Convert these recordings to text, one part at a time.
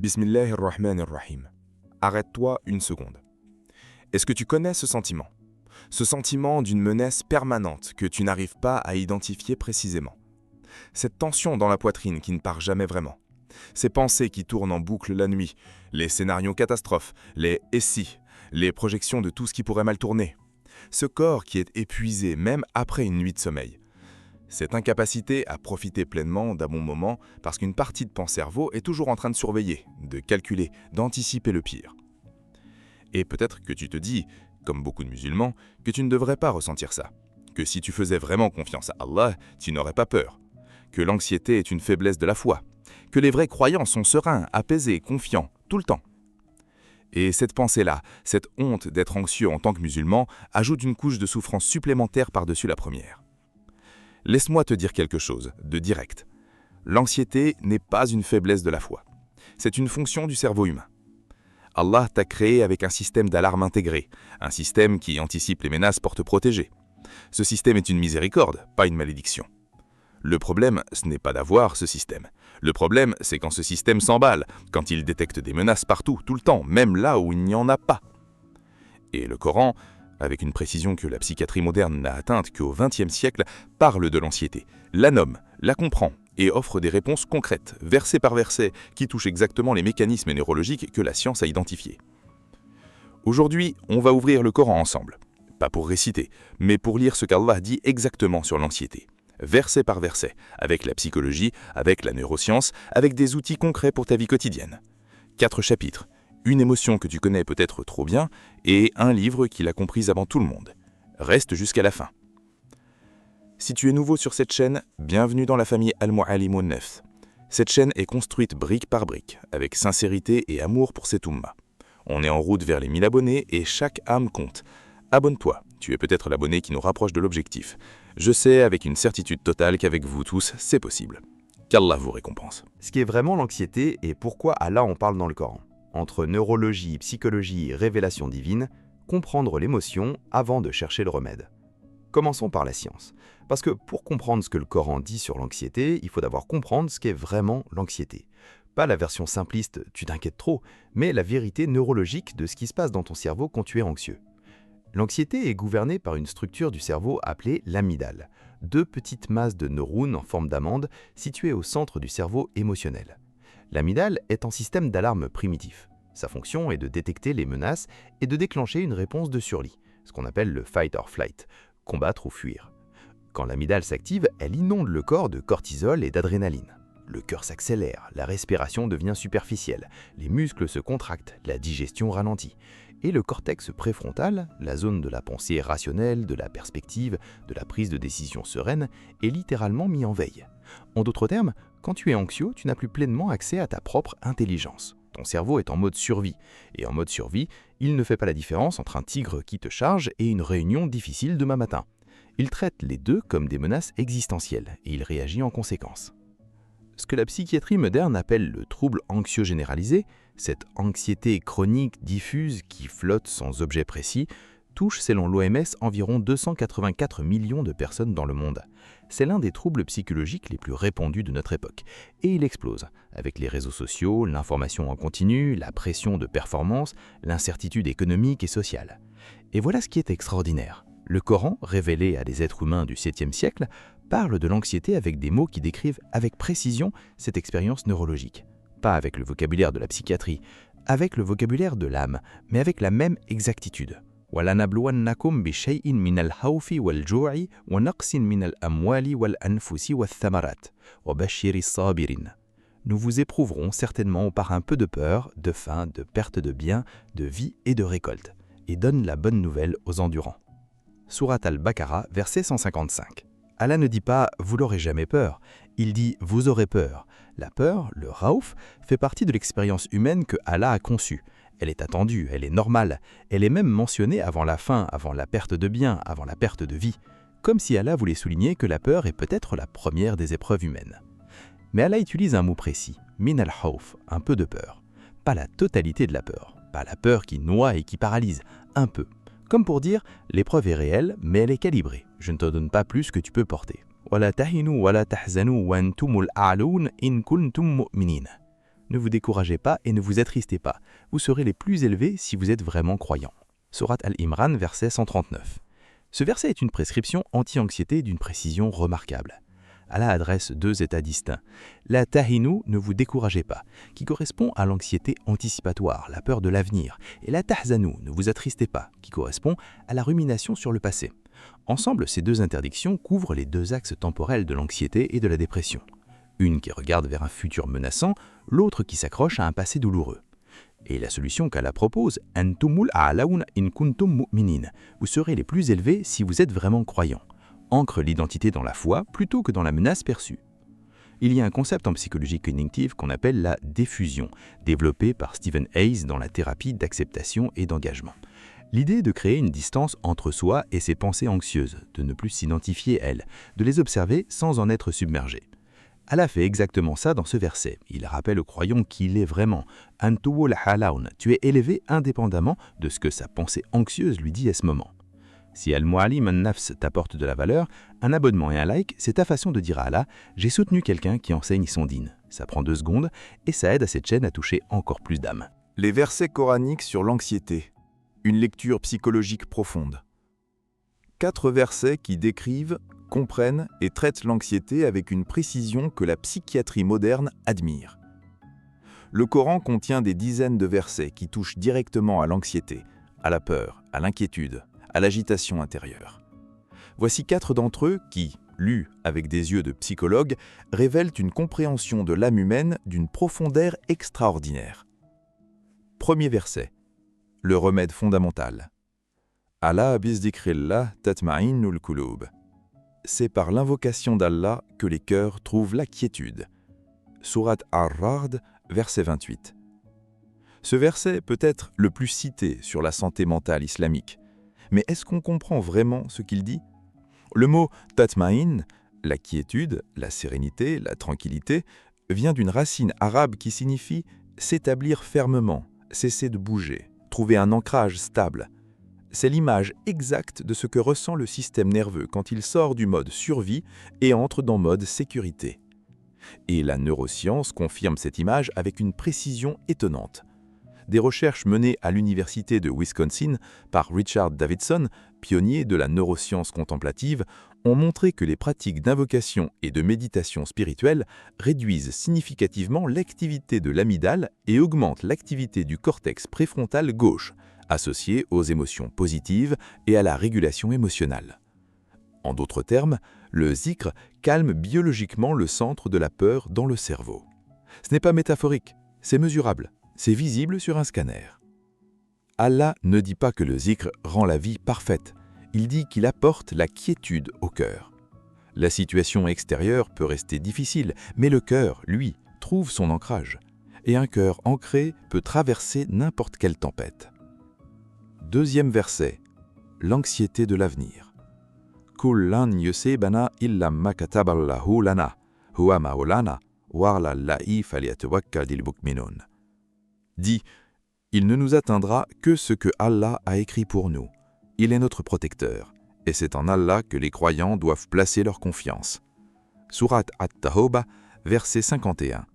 Bismillahirrahmanirrahim. Arrête-toi une seconde. Est-ce que tu connais ce sentiment? Ce sentiment d'une menace permanente que tu n'arrives pas à identifier précisément. Cette tension dans la poitrine qui ne part jamais vraiment. Ces pensées qui tournent en boucle la nuit, les scénarios catastrophes, les « et si », les projections de tout ce qui pourrait mal tourner. Ce corps qui est épuisé même après une nuit de sommeil. Cette incapacité à profiter pleinement d'un bon moment parce qu'une partie de ton cerveau est toujours en train de surveiller, de calculer, d'anticiper le pire. Et peut-être que tu te dis, comme beaucoup de musulmans, que tu ne devrais pas ressentir ça. Que si tu faisais vraiment confiance à Allah, tu n'aurais pas peur. Que l'anxiété est une faiblesse de la foi. Que les vrais croyants sont sereins, apaisés, confiants, tout le temps. Et cette pensée-là, cette honte d'être anxieux en tant que musulman, ajoute une couche de souffrance supplémentaire par-dessus la première. Laisse-moi te dire quelque chose, de direct. L'anxiété n'est pas une faiblesse de la foi. C'est une fonction du cerveau humain. Allah t'a créé avec un système d'alarme intégré, un système qui anticipe les menaces pour te protéger. Ce système est une miséricorde, pas une malédiction. Le problème, ce n'est pas d'avoir ce système. Le problème, c'est quand ce système s'emballe, quand il détecte des menaces partout, tout le temps, même là où il n'y en a pas. Et le Coran, avec une précision que la psychiatrie moderne n'a atteinte qu'au XXe siècle, parle de l'anxiété, la nomme, la comprend et offre des réponses concrètes, verset par verset, qui touchent exactement les mécanismes neurologiques que la science a identifiés. Aujourd'hui, on va ouvrir le Coran ensemble. Pas pour réciter, mais pour lire ce qu'Allah dit exactement sur l'anxiété. Verset par verset, avec la psychologie, avec la neuroscience, avec des outils concrets pour ta vie quotidienne. 4 chapitres. Une émotion que tu connais peut-être trop bien, et un livre qui l'a comprise avant tout le monde. Reste jusqu'à la fin. Si tu es nouveau sur cette chaîne, bienvenue dans la famille Al-Mu'allimun Nafs. Cette chaîne est construite brique par brique, avec sincérité et amour pour cette Oumma. On est en route vers les 1000 abonnés et chaque âme compte. Abonne-toi, tu es peut-être l'abonné qui nous rapproche de l'objectif. Je sais avec une certitude totale qu'avec vous tous, c'est possible. Qu'Allah vous récompense. Ce qui est vraiment l'anxiété et pourquoi Allah en parle dans le Coran. Entre neurologie, psychologie et révélation divine, comprendre l'émotion avant de chercher le remède. Commençons par la science. Parce que pour comprendre ce que le Coran dit sur l'anxiété, il faut d'abord comprendre ce qu'est vraiment l'anxiété. Pas la version simpliste « tu t'inquiètes trop », mais la vérité neurologique de ce qui se passe dans ton cerveau quand tu es anxieux. L'anxiété est gouvernée par une structure du cerveau appelée l'amygdale, 2 petites masses de neurones en forme d'amande situées au centre du cerveau émotionnel. L'amygdale est un système d'alarme primitif. Sa fonction est de détecter les menaces et de déclencher une réponse de survie, ce qu'on appelle le fight or flight, combattre ou fuir. Quand l'amygdale s'active, elle inonde le corps de cortisol et d'adrénaline. Le cœur s'accélère, la respiration devient superficielle, les muscles se contractent, la digestion ralentit. Et le cortex préfrontal, la zone de la pensée rationnelle, de la perspective, de la prise de décision sereine, est littéralement mis en veille. En d'autres termes, quand tu es anxieux, tu n'as plus pleinement accès à ta propre intelligence. Ton cerveau est en mode survie. Et en mode survie, il ne fait pas la différence entre un tigre qui te charge et une réunion difficile demain matin. Il traite les deux comme des menaces existentielles et il réagit en conséquence. Ce que la psychiatrie moderne appelle le trouble anxieux généralisé, cette anxiété chronique diffuse qui flotte sans objet précis, touche selon l'OMS environ 284 millions de personnes dans le monde. C'est l'un des troubles psychologiques les plus répandus de notre époque. Et il explose, avec les réseaux sociaux, l'information en continu, la pression de performance, l'incertitude économique et sociale. Et voilà ce qui est extraordinaire. Le Coran, révélé à des êtres humains du 7e siècle, parle de l'anxiété avec des mots qui décrivent avec précision cette expérience neurologique. Pas avec le vocabulaire de la psychiatrie, avec le vocabulaire de l'âme, mais avec la même exactitude. وَلَنَبْلُوَنَّكُمْ بِشَيْءٍ مِنَ الْخَوْفِ وَالْجُوعِ وَنَقْصٍ مِنَ الْأَمْوَالِ وَالْأَنْفُسِ وَالثَّمَرَاتِ وَبَشِّرِ الصَّابِرِينَ. Nous vous éprouverons certainement par un peu de peur, de faim, de perte de biens, de vie et de récolte, et donne la bonne nouvelle aux endurants. Sourate Al-Baqarah, verset 155. Allah ne dit pas « vous n'aurez jamais peur », il dit « vous aurez peur ». La peur, le raouf, fait partie de l'expérience humaine que Allah a conçue. Elle est attendue, elle est normale, elle est même mentionnée avant la faim, avant la perte de biens, avant la perte de vie, comme si Allah voulait souligner que la peur est peut-être la première des épreuves humaines. Mais Allah utilise un mot précis, min al-khawf, un peu de peur. Pas la totalité de la peur, pas la peur qui noie et qui paralyse, un peu. Comme pour dire, l'épreuve est réelle, mais elle est calibrée. Je ne te donne pas plus que tu peux porter. وَلَا تَهِنُوا وَلَا تَحْزَنُوا وَأَنْتُمُ الْأَعْلَوْنَ إِن كُنتُم مُؤْمِنِينَ. ne vous découragez pas et ne vous attristez pas. Vous serez les plus élevés si vous êtes vraiment croyant. Sourate Al-Imran, verset 139. Ce verset est une prescription anti-anxiété d'une précision remarquable. Allah adresse deux états distincts. La tahinu, ne vous découragez pas, qui correspond à l'anxiété anticipatoire, la peur de l'avenir, et la tahzanu, ne vous attristez pas, qui correspond à la rumination sur le passé. Ensemble, ces deux interdictions couvrent les deux axes temporels de l'anxiété et de la dépression. Une qui regarde vers un futur menaçant, l'autre qui s'accroche à un passé douloureux. Et la solution qu'Allah propose, « Antumul a'launa in kuntum mu'minin » vous serez les plus élevés si vous êtes vraiment croyants. Ancre l'identité dans la foi plutôt que dans la menace perçue. Il y a un concept en psychologie cognitive qu'on appelle la diffusion, développé par Stephen Hayes dans la thérapie d'acceptation et d'engagement. L'idée est de créer une distance entre soi et ses pensées anxieuses, de ne plus s'identifier elles, de les observer sans en être submergé. Allah fait exactement ça dans ce verset. Il rappelle aux croyants qu'il est vraiment « Antuwul halaun » tu es élevé indépendamment de ce que sa pensée anxieuse lui dit à ce moment. Si Al-Mu'allim An-Nafs t'apporte de la valeur, un abonnement et un like, c'est ta façon de dire à Allah « J'ai soutenu quelqu'un qui enseigne son dîn ». Ça prend 2 secondes et ça aide à cette chaîne à toucher encore plus d'âmes. Les versets coraniques sur l'anxiété. Une lecture psychologique profonde. 4 versets qui décrivent, comprennent et traitent l'anxiété avec une précision que la psychiatrie moderne admire. Le Coran contient des dizaines de versets qui touchent directement à l'anxiété, à la peur, à l'inquiétude, à l'agitation intérieure. Voici 4 d'entre eux qui, lus avec des yeux de psychologue, révèlent une compréhension de l'âme humaine d'une profondeur extraordinaire. Premier verset. Le remède fondamental. Ala bizdikrillah tatma'innul qulub. C'est par l'invocation d'Allah que les cœurs trouvent la quiétude. Sourate Ar-Ra'd, verset 28. Ce verset peut être le plus cité sur la santé mentale islamique. Mais est-ce qu'on comprend vraiment ce qu'il dit? Le mot « tatma'in », la quiétude, la sérénité, la tranquillité, vient d'une racine arabe qui signifie « s'établir fermement, cesser de bouger, trouver un ancrage stable ». C'est l'image exacte de ce que ressent le système nerveux quand il sort du mode survie et entre dans mode sécurité. Et la neuroscience confirme cette image avec une précision étonnante. Des recherches menées à l'université de Wisconsin par Richard Davidson, pionnier de la neuroscience contemplative, ont montré que les pratiques d'invocation et de méditation spirituelle réduisent significativement l'activité de l'amygdale et augmentent l'activité du cortex préfrontal gauche, associé aux émotions positives et à la régulation émotionnelle. En d'autres termes, le zikr calme biologiquement le centre de la peur dans le cerveau. Ce n'est pas métaphorique, c'est mesurable. C'est visible sur un scanner. Allah ne dit pas que le zikr rend la vie parfaite, il dit qu'il apporte la quiétude au cœur. La situation extérieure peut rester difficile, mais le cœur, lui, trouve son ancrage. Et un cœur ancré peut traverser n'importe quelle tempête. Deuxième verset, l'anxiété de l'avenir. Kullan yusibana illa ma kataballahu lana, huwa maulana, wa 'ala Allahi falyatawakkalil mu'minun. Dit, il ne nous atteindra que ce que Allah a écrit pour nous. Il est notre protecteur, et c'est en Allah que les croyants doivent placer leur confiance. Sourate At-Tawbah, verset 51.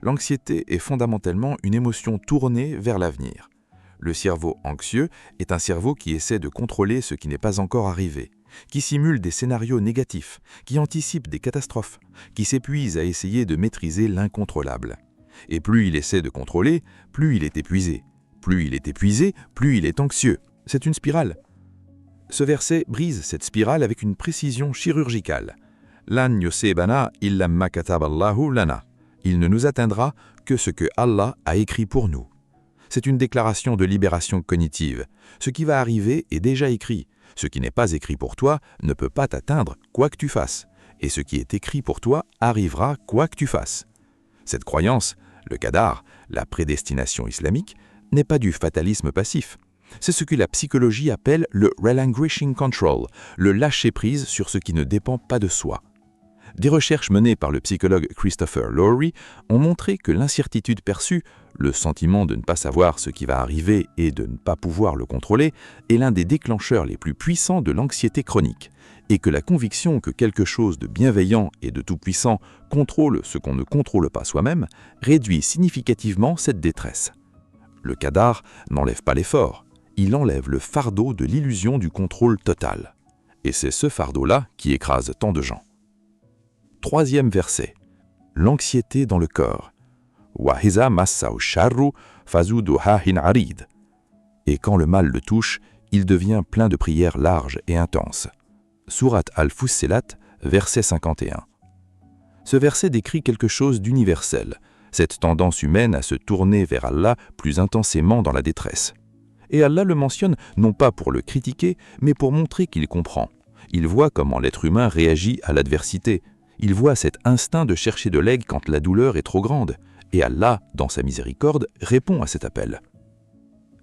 L'anxiété est fondamentalement une émotion tournée vers l'avenir. Le cerveau anxieux est un cerveau qui essaie de contrôler ce qui n'est pas encore arrivé, qui simule des scénarios négatifs, qui anticipe des catastrophes, qui s'épuise à essayer de maîtriser l'incontrôlable. Et plus il essaie de contrôler, plus il est épuisé. Plus il est épuisé, plus il est anxieux. C'est une spirale. Ce verset brise cette spirale avec une précision chirurgicale. Lan yusibana illa ma kataballahu lana. Il ne nous atteindra que ce que Allah a écrit pour nous. C'est une déclaration de libération cognitive. Ce qui va arriver est déjà écrit. Ce qui n'est pas écrit pour toi ne peut pas t'atteindre quoi que tu fasses. Et ce qui est écrit pour toi arrivera quoi que tu fasses. Cette croyance, le qadar, la prédestination islamique, n'est pas du fatalisme passif. C'est ce que la psychologie appelle le relinquishing control, le lâcher-prise sur ce qui ne dépend pas de soi. Des recherches menées par le psychologue Christopher Lowry ont montré que l'incertitude perçue, le sentiment de ne pas savoir ce qui va arriver et de ne pas pouvoir le contrôler, est l'un des déclencheurs les plus puissants de l'anxiété chronique, et que la conviction que quelque chose de bienveillant et de tout-puissant contrôle ce qu'on ne contrôle pas soi-même réduit significativement cette détresse. Le qadar n'enlève pas l'effort, il enlève le fardeau de l'illusion du contrôle total. Et c'est ce fardeau-là qui écrase tant de gens. 3e verset. L'anxiété dans le corps. وَإِذَا مَسَّهُ الشَّرُّ فَذُو دُعَاءٍ عَرِيضٍ. Et quand le mal le touche, il devient plein de prières larges et intenses. Sourate Al-Fussilat, verset 51. Ce verset décrit quelque chose d'universel, cette tendance humaine à se tourner vers Allah plus intensément dans la détresse. Et Allah le mentionne non pas pour le critiquer, mais pour montrer qu'il comprend. Il voit comment l'être humain réagit à l'adversité. Il voit cet instinct de chercher de l'aide quand la douleur est trop grande. Et Allah, dans sa miséricorde, répond à cet appel.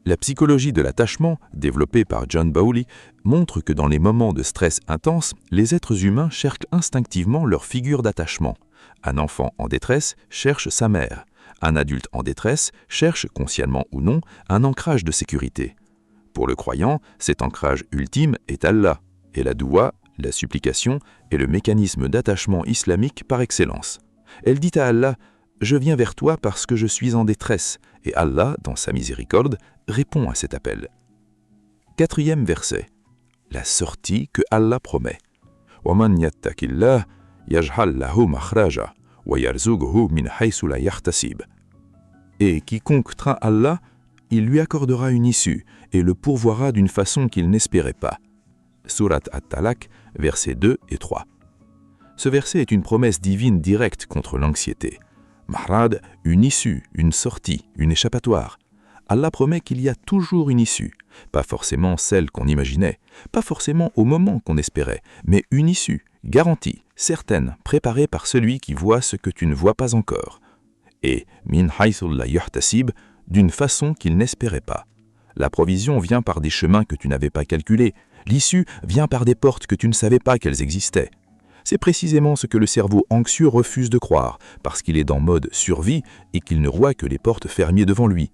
La psychologie de l'attachement, développée par John Bowley, montre que dans les moments de stress intense, les êtres humains cherchent instinctivement leur figure d'attachement. Un enfant en détresse cherche sa mère. Un adulte en détresse cherche, consciemment ou non, un ancrage de sécurité. Pour le croyant, cet ancrage ultime est Allah, et la doua, la supplication, est le mécanisme d'attachement islamique par excellence. Elle dit à Allah « Je viens vers toi parce que je suis en détresse », et Allah, dans sa miséricorde, répond à cet appel. 4e verset. La sortie que Allah promet. « وَمَنْ يَتَّقِ اللَّهَ يَجْعَلْ لَهُ مَخْرَجًا وَيَرْزُقْهُ مِنْ حَيْثُ لَا يَحْتَسِبُ » Et quiconque craint Allah, il lui accordera une issue et le pourvoira d'une façon qu'il n'espérait pas. Sourate At-Talaq, versets 2 et 3. Ce verset est une promesse divine directe contre l'anxiété. Mahrad, une issue, une sortie, une échappatoire. Allah promet qu'il y a toujours une issue, pas forcément celle qu'on imaginait, pas forcément au moment qu'on espérait, mais une issue, garantie, certaine, préparée par celui qui voit ce que tu ne vois pas encore. Et min haythu la yuhtasib, d'une façon qu'il n'espérait pas. La provision vient par des chemins que tu n'avais pas calculés, l'issue vient par des portes que tu ne savais pas qu'elles existaient. C'est précisément ce que le cerveau anxieux refuse de croire, parce qu'il est dans mode survie et qu'il ne voit que les portes fermées devant lui.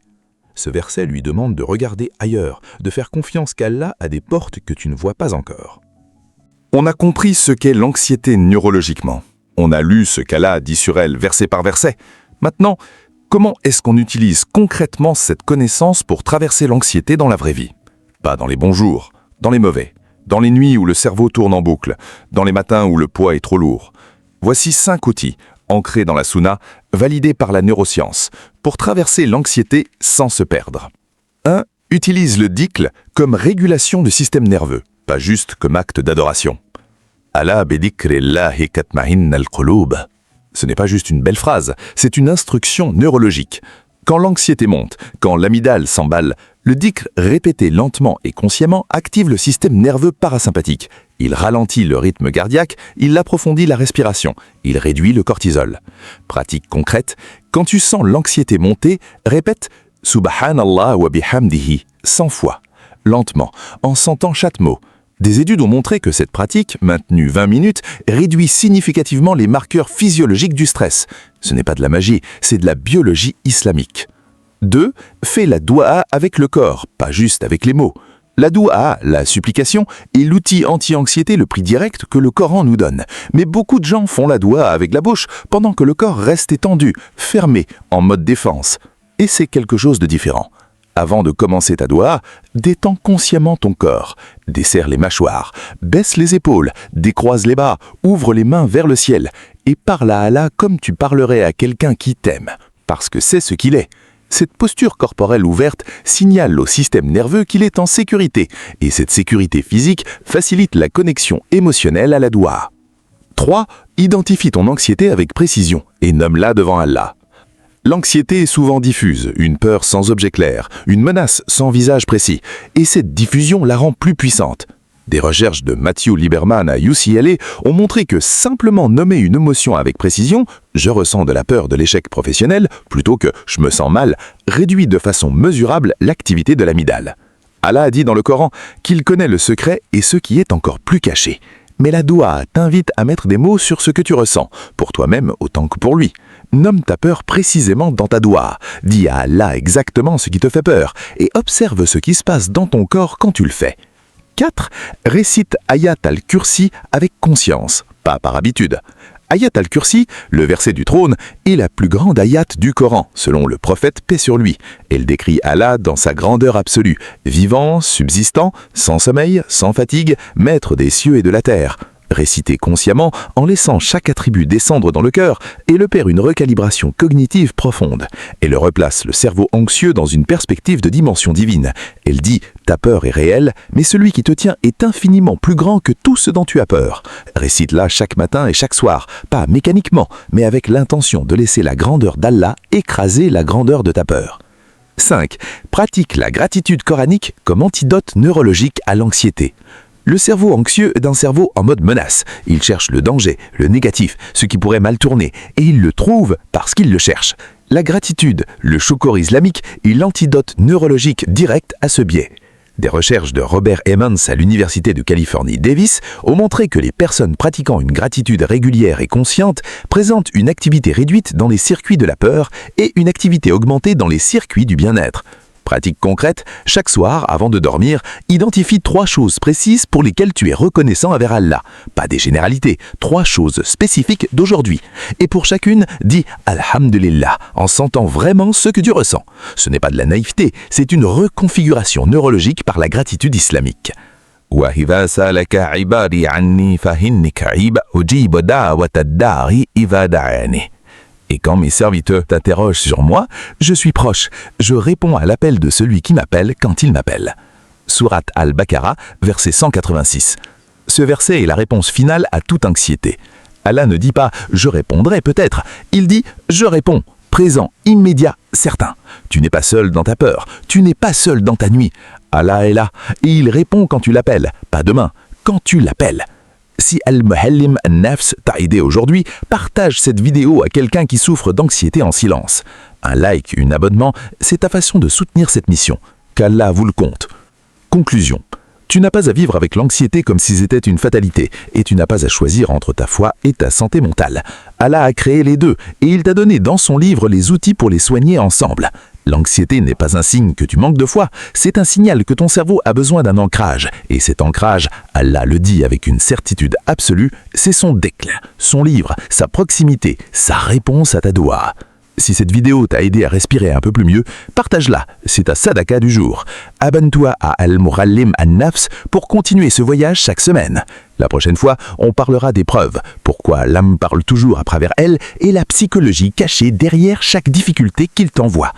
Ce verset lui demande de regarder ailleurs, de faire confiance qu'Allah a des portes que tu ne vois pas encore. On a compris ce qu'est l'anxiété neurologiquement. On a lu ce qu'Allah dit sur elle verset par verset. Maintenant, comment est-ce qu'on utilise concrètement cette connaissance pour traverser l'anxiété dans la vraie vie? Pas dans les bons jours, dans les mauvais. Dans les nuits où le cerveau tourne en boucle, dans les matins où le poids est trop lourd. Voici 5 outils, ancrés dans la Sunna, validés par la neuroscience, pour traverser l'anxiété sans se perdre. 1. Utilise le dhikr comme régulation du système nerveux, pas juste comme acte d'adoration. Ala bidhikrillahi tatma'innul qulub. Ce n'est pas juste une belle phrase, c'est une instruction neurologique. Quand l'anxiété monte, quand l'amygdale s'emballe, le dhikr répété lentement et consciemment active le système nerveux parasympathique. Il ralentit le rythme cardiaque, il approfondit la respiration, il réduit le cortisol. Pratique concrète, quand tu sens l'anxiété monter, répète « Subhanallah wa bihamdihi » 100 fois, lentement, en sentant chaque mot. Des études ont montré que cette pratique, maintenue 20 minutes, réduit significativement les marqueurs physiologiques du stress. Ce n'est pas de la magie, c'est de la biologie islamique. 2. Fais la doua avec le corps, pas juste avec les mots. La doua, la supplication, est l'outil anti-anxiété le plus direct que le Coran nous donne. Mais beaucoup de gens font la doua avec la bouche pendant que le corps reste étendu, fermé, en mode défense. Et c'est quelque chose de différent. Avant de commencer ta doua, détends consciemment ton corps, desserre les mâchoires, baisse les épaules, décroise les bras, ouvre les mains vers le ciel et parle à Allah comme tu parlerais à quelqu'un qui t'aime, parce que c'est ce qu'il est. Cette posture corporelle ouverte signale au système nerveux qu'il est en sécurité et cette sécurité physique facilite la connexion émotionnelle à la doua. 3. Identifie ton anxiété avec précision et nomme-la devant Allah. L'anxiété est souvent diffuse, une peur sans objet clair, une menace sans visage précis, et cette diffusion la rend plus puissante. Des recherches de Matthew Lieberman à UCLA ont montré que simplement nommer une émotion avec précision, je ressens de la peur de l'échec professionnel, plutôt que je me sens mal, réduit de façon mesurable l'activité de l'amygdale. Allah a dit dans le Coran qu'il connaît le secret et ce qui est encore plus caché. Mais la doua t'invite à mettre des mots sur ce que tu ressens, pour toi-même autant que pour lui. Nomme ta peur précisément dans ta doua. Dis à Allah exactement ce qui te fait peur et observe ce qui se passe dans ton corps quand tu le fais. 4. Récite Ayat al-Kursi avec conscience, pas par habitude. Ayat al-Kursi, le verset du trône, est la plus grande ayat du Coran, selon le prophète paix sur lui. Elle décrit Allah dans sa grandeur absolue, vivant, subsistant, sans sommeil, sans fatigue, maître des cieux et de la terre. Récité consciemment, en laissant chaque attribut descendre dans le cœur, elle opère une recalibration cognitive profonde. Elle replace le cerveau anxieux dans une perspective de dimension divine. Elle dit « ta peur est réelle, mais celui qui te tient est infiniment plus grand que tout ce dont tu as peur ». Récite-la chaque matin et chaque soir, pas mécaniquement, mais avec l'intention de laisser la grandeur d'Allah écraser la grandeur de ta peur. 5. Pratique la gratitude coranique comme antidote neurologique à l'anxiété. Le cerveau anxieux est un cerveau en mode menace. Il cherche le danger, le négatif, ce qui pourrait mal tourner, et il le trouve parce qu'il le cherche. La gratitude, le choukour islamique, est l'antidote neurologique direct à ce biais. Des recherches de Robert Emmons à l'Université de Californie Davis ont montré que les personnes pratiquant une gratitude régulière et consciente présentent une activité réduite dans les circuits de la peur et une activité augmentée dans les circuits du bien-être. Pratique concrète, chaque soir, avant de dormir, identifie 3 choses précises pour lesquelles tu es reconnaissant envers Allah. Pas des généralités, 3 choses spécifiques d'aujourd'hui. Et pour chacune, dis « Alhamdulillah » en sentant vraiment ce que tu ressens. Ce n'est pas de la naïveté, c'est une reconfiguration neurologique par la gratitude islamique. وَإِذَا سَأَلَكَ عِبَادِي عَنِّي فَإِنِّي قَرِيبٌ أُجِيبُ دَعْوَةَ الدَّاعِ إِذَا دَعَانِ. Et quand mes serviteurs t'interrogent sur moi, je suis proche. Je réponds à l'appel de celui qui m'appelle quand il m'appelle. Sourate Al-Baqarah, verset 186. Ce verset est la réponse finale à toute anxiété. Allah ne dit pas « je répondrai peut-être », il dit « je réponds ». Présent, immédiat, certain. Tu n'es pas seul dans ta peur, tu n'es pas seul dans ta nuit. Allah est là, et il répond quand tu l'appelles, pas demain, quand tu l'appelles. Si Al-Muhallim An-Nafs t'a aidé aujourd'hui, partage cette vidéo à quelqu'un qui souffre d'anxiété en silence. Un like, un abonnement, c'est ta façon de soutenir cette mission. Qu'Allah vous le compte. Conclusion. Tu n'as pas à vivre avec l'anxiété comme si c'était une fatalité, et tu n'as pas à choisir entre ta foi et ta santé mentale. Allah a créé les deux, et il t'a donné dans son livre les outils pour les soigner ensemble. L'anxiété n'est pas un signe que tu manques de foi, c'est un signal que ton cerveau a besoin d'un ancrage. Et cet ancrage, Allah le dit avec une certitude absolue, c'est son déclin, son livre, sa proximité, sa réponse à ta doua. Si cette vidéo t'a aidé à respirer un peu plus mieux, partage-la, c'est ta sadaka du jour. Abonne-toi à Al-Muhallim An-Nafs pour continuer ce voyage chaque semaine. La prochaine fois, on parlera des preuves, pourquoi l'âme parle toujours à travers elle et la psychologie cachée derrière chaque difficulté qu'il t'envoie.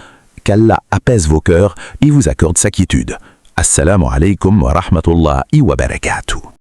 Qu'Allah apaise vos cœurs et vous accorde sa quiétude. Assalamu alaikum wa rahmatullahi wa barakatuh.